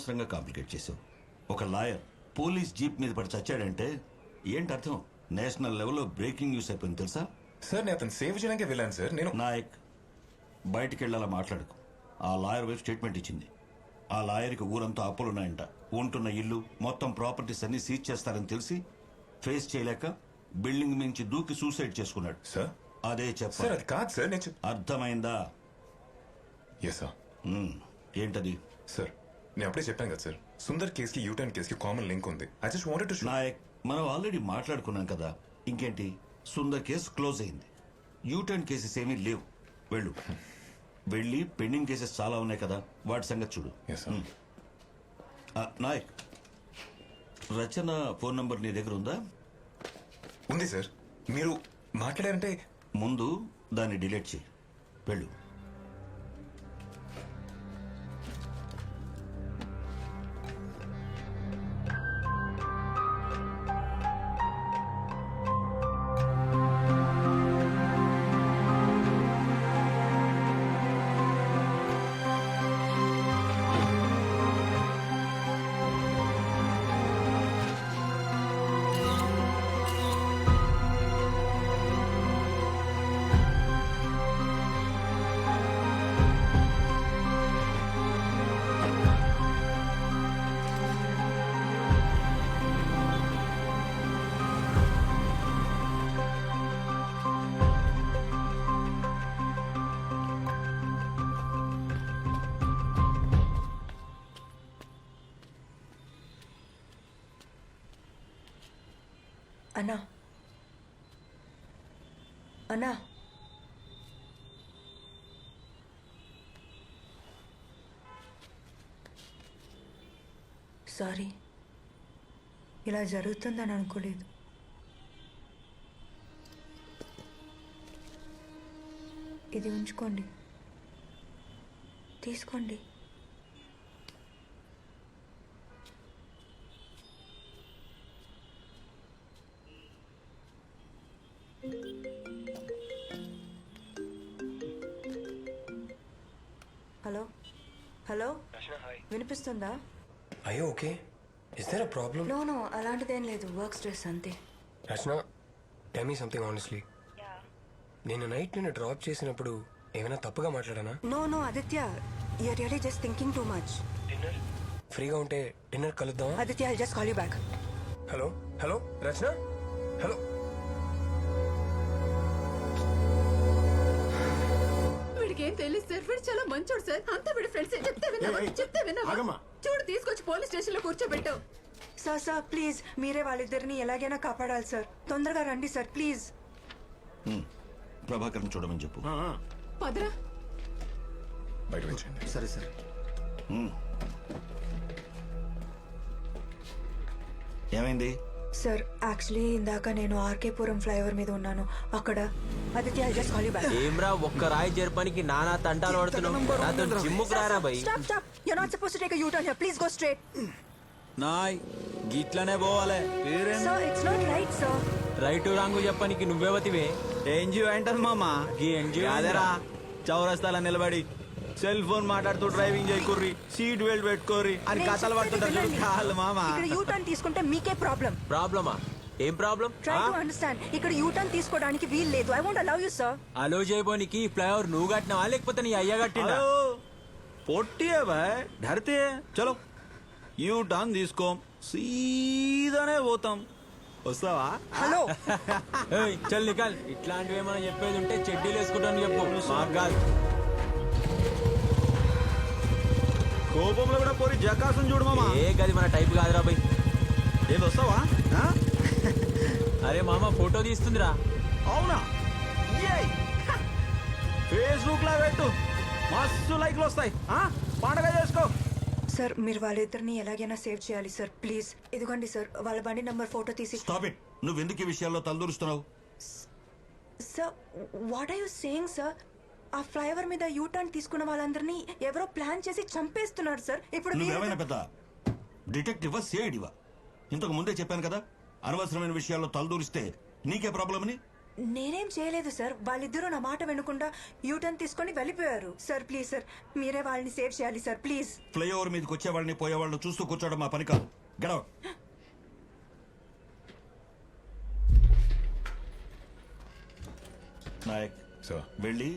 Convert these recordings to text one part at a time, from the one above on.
అనవసరంగా కాంప్లికేట్ చేసావు. ఒక లాయర్ పోలీస్ జీప్ మీద పడి చచ్చాడంటే ఏంటి అర్థం? నేషనల్ లెవెల్లో బ్రేకింగ్ న్యూస్ అయిపోయింది తెలుసా? సార్ నేను అతను సేవ్ చేయడానికి వెళ్ళాను సార్. నేను నాయక్, బయటికి వెళ్ళాలా మాట్లాడుకు. ఆ లాయర్ వైపు స్టేట్మెంట్ ఇచ్చింది. ఆ లాయర్కి ఊరంతా అప్పులున్నాయంట. ఉంటున్న ఇల్లు మొత్తం ప్రాపర్టీస్ అన్ని సీజ్ చేస్తారని తెలిసి ఫేస్ చేయలేక బిల్డింగ్ మించి దూకి సూసైడ్ చేసుకున్నాడు. సార్ అదే సార్ చెప్పాలి. అది కాదు సార్. నేను అర్థమైందా? Yes sir. ఏంటది? సార్ నేను అప్పుడే చెప్పాను కదా సార్, సుందర్ కేసుకి యూటర్న్ కేసుకి కామన్ లింక్ ఉంది. I just wanted to show. Nayak, మనం ఆల్రెడీ మాట్లాడుకున్నాం కదా. ఇంకేంటి? సుందర్ కేసు క్లోజ్ అయింది. యూటర్న్ కేసెస్ ఏమీ లేవు. వెళ్ళు. వెళ్ళి పెండింగ్ కేసెస్ చాలా ఉన్నాయి కదా, వాటి సంగతి చూడు. Yes sir. Nayak, Rachana phone number నీ దగ్గర ఉందా? ఉంది సార్. మీరు మాట్లాడారంటే ముందు దాన్ని డిలీట్ చేయి. వెళ్ళు. అన్నా, అన్నా, సారీ, ఇలా జరుగుతుందని అనుకోలేదు. ఇది ఉంచుకోండి, తీసుకోండి. హలో హలో, వినిపిస్తుందా? అయ్యో okay. Is there a problem? No no, అలాంటిదేం లేదు. వర్క్ స్ట్రెస్ అంతే. Rachana, tell me something honestly. నేను నైట్ నిన్ను డ్రాప్ చేసినప్పుడు ఏమైనా తప్పుగా మాట్లాడానా? No no Aditya, you're really just thinking too much. Dinner ఫ్రీగా ఉంటే డిన్నర్ కలుద్దామా? Aditya, I just call you back. Hello hello Rachana, hello. ఏం తెలియదు సార్, వీడు చాలా మంచోడు సార్. అంతా వీడి ఫ్రెండ్స్. చెప్తే విన్నావా? చూడు, తీసుకొచ్చి పోలీస్ స్టేషన్ లో కూర్చోబెట్టావు. సార్ సార్ ప్లీజ్, మీరే వాళ్ళిద్దరిని ఎలాగైనా కాపాడాలి సార్. తొందరగా రండి సార్ ప్లీజ్. ప్రభాకర్ని చూడమని చెప్పు. పదరా. బయట వచ్చేయండి. సరే సరే. ఏమైంది? సార్ యాక్చువల్లీ ఇందాక నేను ఆర్కేపురం ఫ్లైఓవర్ మీద ఉన్నాను. అక్కడ Aditya, I just call you back. ఏమ్రా, ఒక్క రాయి జరపనికి నానా తంటాలు పడుతున్నావు. నాతో జిమ్ముకు రారా బై. Stop stop, you are not supposed to take a U turn here. Please go straight. నాయ్ గిట్లనే పోవాలే. Sir it's not right sir. Right wrong చెప్పనికి నువ్వేవతివే. ఎన్జిఓ ఏంటది మామా? ఈ ఎన్జిఓ అదేరా, చౌరస్తాల నిలబడి సెల్ ఫోన్ మాట్లాడుతూ డ్రైవింగ్ చేయకుర్రి, సీట్ బెల్ట్ పెట్టుకోర్రి అని కథలు పడుతుంటారు కాళ్ళు మామా. ఇక్కడ యూ టర్న్ తీసుకుంటే మీకే ప్రాబ్లం. ప్రాబ్లమా? ఏం ప్రాబ్లం? Try to understand. ఇక్కడ యూ టర్న్ తీసుకోవడానికి వీలు లేదు. I won't allow you sir. Allow చేయబోనికి ఫ్లైఓవర్ నువ్వు కట్టినావా లేకపోతే నీ అయ్య కట్టినా? పొట్టి బాయ్ ధరితే చలో యూ టర్న్ తీసుకో, సీదానే పోతాం. వస్తావా? హలో చల్ నికాల్. ఇట్లాంటివి ఏమైనా చెప్పేది ఉంటే చెడ్డీలు వేసుకుంటాను చెప్పు. మాకు కాదు. కోపంలో కూడా పోరి జకాసం చూడు మామా. ఏ గది మన టైప్ కాదురా బై. ఏది వస్తావా? అరే మామ, ఫోటో తీస్తుందిరా. అవునా? ఫేస్బుక్ లో పెట్టు, మస్తు లైక్లు వస్తాయి. పండగ చేసుకో. సార్ మీరు వాళ్ళిద్దరిని ఎలాగైనా సేవ్ చేయాలి సార్ ప్లీజ్. ఇదిగోండి సార్ వాళ్ళ బండి నంబర్ ఫోటో తీసి. Stop it. నువ్వు ఎందుకు ఈ విషయాల్లో తలదూరుస్తున్నావు? Sir what are you saying sir? ఆ ఫ్లైఓవర్ మీద యూ టర్న్ తీసుకున్న వాళ్ళందరినీ ఎవరో ప్లాన్ చేసి చంపేస్తున్నారు సార్. ఇప్పుడు నువ్వేమైనా పెద్ద డిటెక్టివా, సిఐడివా? ఇంతకు ముందే చెప్పాను కదా, అనవసరమైన విషయాల్లో తలదూరిస్తే నీకే ప్రాబ్లం అని. నేనేం చేయలేదు సార్. వాళ్ళిద్దరూ నా మాట వినకుండా యూటర్న్ తీసుకొని వెళ్ళిపోయారు. సార్ ప్లీజ్ సార్, మీరే వాళ్ళని సేవ్ చేయాలి సార్ ప్లీజ్. ఫ్లైఓవర్ మీదకి వచ్చే వాళ్ళని పోయే వాళ్ళని చూస్తూ కూర్చోవడం మా పని కాదు. గడవ నాయక్ సో వెళ్ళి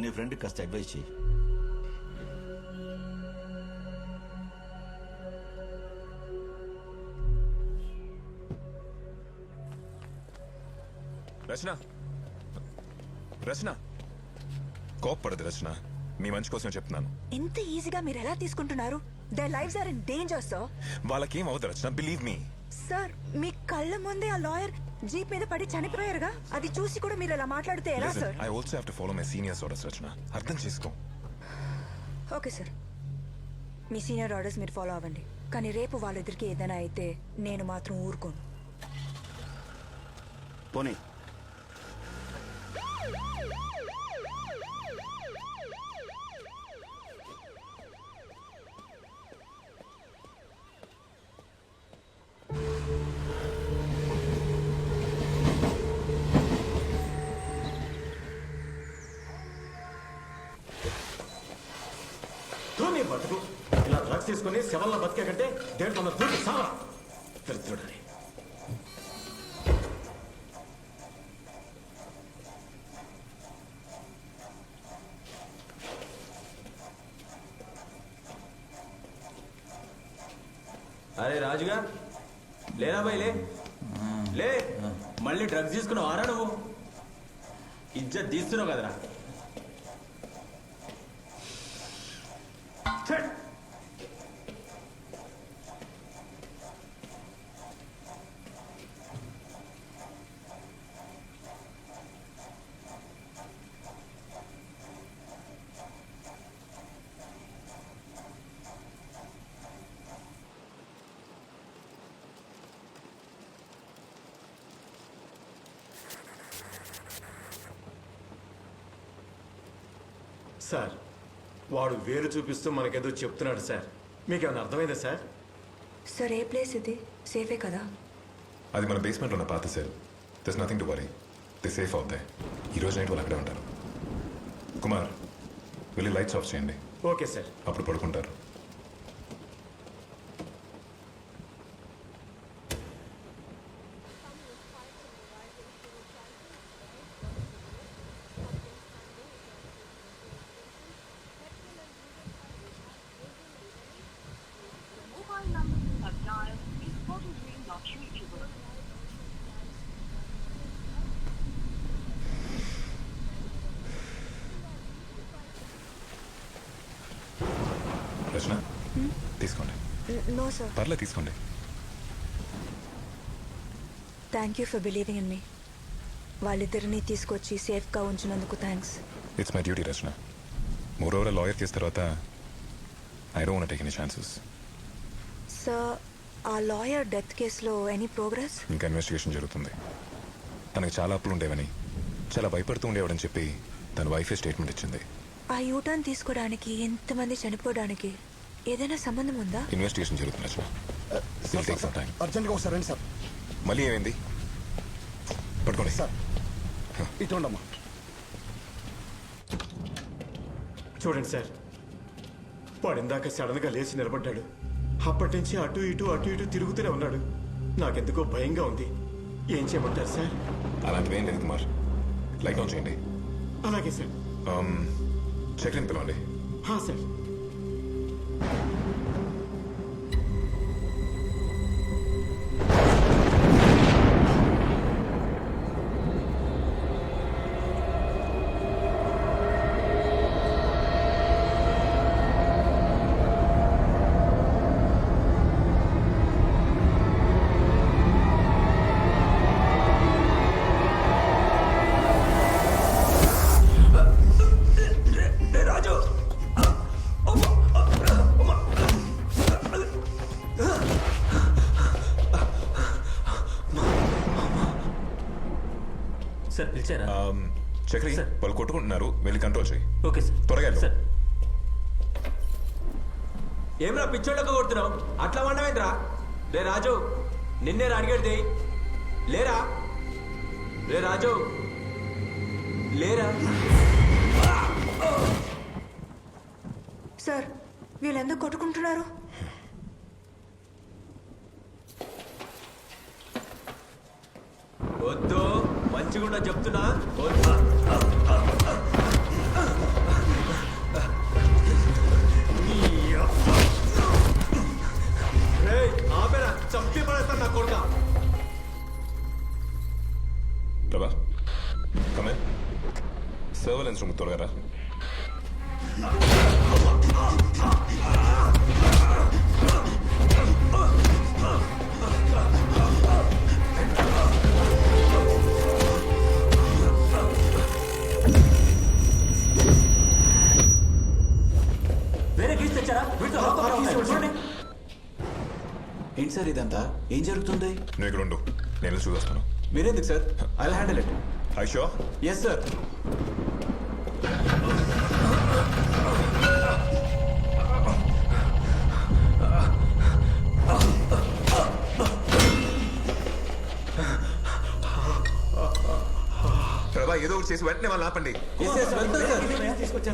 నీ ఫ్రెండ్కి కాస్త అడ్వైస్ చేయి. రచన రచన కోప్పడదు రచన, మీ మంచి కోసం చెప్తున్నాను. ఇంత ఈజీగా మీరు ఎలా తీసుకుంటున్నారు? They lifes are in danger sir. వాళ్ళకేం అవదు రచన, బిలీవ్ మీ. సార్ మీ కళ్ళ ముందే ఆ లాయర్ జీప్ మీద పడి చనిపోయారుగా, అది చూసి కూడా మీరు ఇలా మాట్లాడితే ఎలా sir? I also have to follow my seniors orders Rachana, అర్థం చేసుకో. ఓకే సార్, మీ సీనియర్ ఆర్డర్స్ మీరు ఫాలో అవ్వండి. కానీ రేపు వాళ్ళిద్దరికి ఏదైనా అయితే నేను మాత్రం ఊరుకోను. పోనీ మీ బతుకు ఇలా డ్రగ్స్ తీసుకుని శవల్లో బతికే కంటే దేంట్లో ఉన్న దూకి సావరా దరిద్రుడని. అరే రాజుగా లేరా బాయ్ లే మళ్ళీ డ్రగ్స్ తీసుకున్నావు ఆరా నువ్వు? ఇజ్జత్ తీస్తున్నావు కదరా. సార్ వాడు వేలు చూపిస్తూ మనకేదో చెప్తున్నాడు సార్, మీకేమైనా అర్థమైందా సార్? సార్ ఏ ప్లేస్ ఇది? సేఫే కదా? అది మన బేస్మెంట్లో ఉన్న పాత cell. There's nothing to worry, they safe అవుతాయి. ఈ రోజు నైట్ వాళ్ళు అక్కడే ఉంటారు. కుమార్ వెళ్ళి లైట్స్ ఆఫ్ చేయండి, ఓకే సార్. అప్పుడు పడుకుంటారు. రచన తీసుకోండి. No sir. పర్లే తీసుకోండి. Thank you for believing in me. వాళ్ళిద్దరిని తీసుకొచ్చి సేఫ్గా ఉంచినందుకు thanks. It's my duty Rachana. Moreover lawyer case తర్వాత I don't want take any chances. Sir ఆ లాయర్ డెత్ కేసులో ఎనీ ప్రోగ్రెస్? ఇంకా ఇన్వెస్టిగేషన్ జరుగుతుంది. తనకి చాలా అప్పులు ఉండేవని, చాలా భయపడుతూ ఉండేవాడని చెప్పి తన వైఫే స్టేట్మెంట్ ఇచ్చింది. ఆ యూటర్న్ తీసుకోవడానికి ఎంతమంది చనిపోవడానికి ఏదైనా సంబంధం ఉందా? ఇన్వెస్టిగేషన్ జరుగుతుంది రచన. It'll take some time. అర్జెంట్గా ఒకసారి రండి సార్. మళ్ళీ ఏమైంది? పట్టుకోండి సార్ ఇటు ఉండమ్మా. చూడండి సార్, వాడు ఇందాక సడన్గా లేచి నిలబడ్డాడు. అప్పటి నుంచి అటు ఇటు తిరుగుతూనే ఉన్నాడు. నాకెందుకో భయంగా ఉంది. ఏం చేయమంటారు సార్? అలాంటివి ఏం లేదు కుమార్, లైట్ ఆన్ చేయండి. అలాగే సార్. చెక్ ఇన్ పిలవండి. సార్. సార్ పిలిచారా? చక్రి వాళ్ళు కొట్టుకుంటున్నారు, వెళ్ళి కంట్రోల్ చేయి. Okay sir. త్వరగా వెళ్ళు. సార్ ఏమ్రా పిచ్చోళ్ళకు కొడుతున్నావు? అట్లా వండమేంద్రా? రే రాజు నిన్నే అడిగేది లేరా? రే రాజు లేరా? సార్ వీళ్ళు ఎందుకు కొట్టుకుంటున్నారు? వద్దు, మంచిగుండా చెప్తున్నా. వద్దు. ఆపేరా, చంపి పడేస్తాను నా కొడుక. ప్రభా కమే సర్వలెన్స్ రూమ్ త్వరగా రా. వేరే కేసు తెచ్చారా? వీటితో లోపల ఉన్నాయి. చూడండి. ఏంటి సార్ ఇదంతా? ఏం జరుగుతుంది? నువ్వు ఇక్కడ ఉండు, నేను చూస్తాను. మీరెందుకు sir? I handle it. I show. Yes sir. Prabha ఏదో ఒకటి చేసి వెంటనే వాళ్ళు ఆపండి.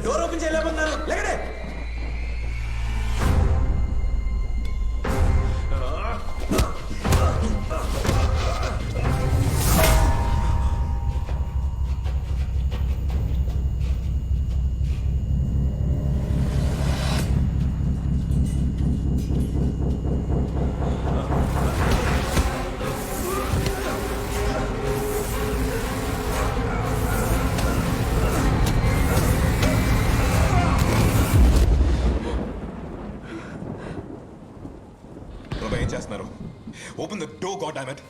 డోర్ ఓపెన్ చేయలేకపోతున్నారు. లేకడే. ప్రభా ఏం చేస్తున్నారు? Open the door, god damn it.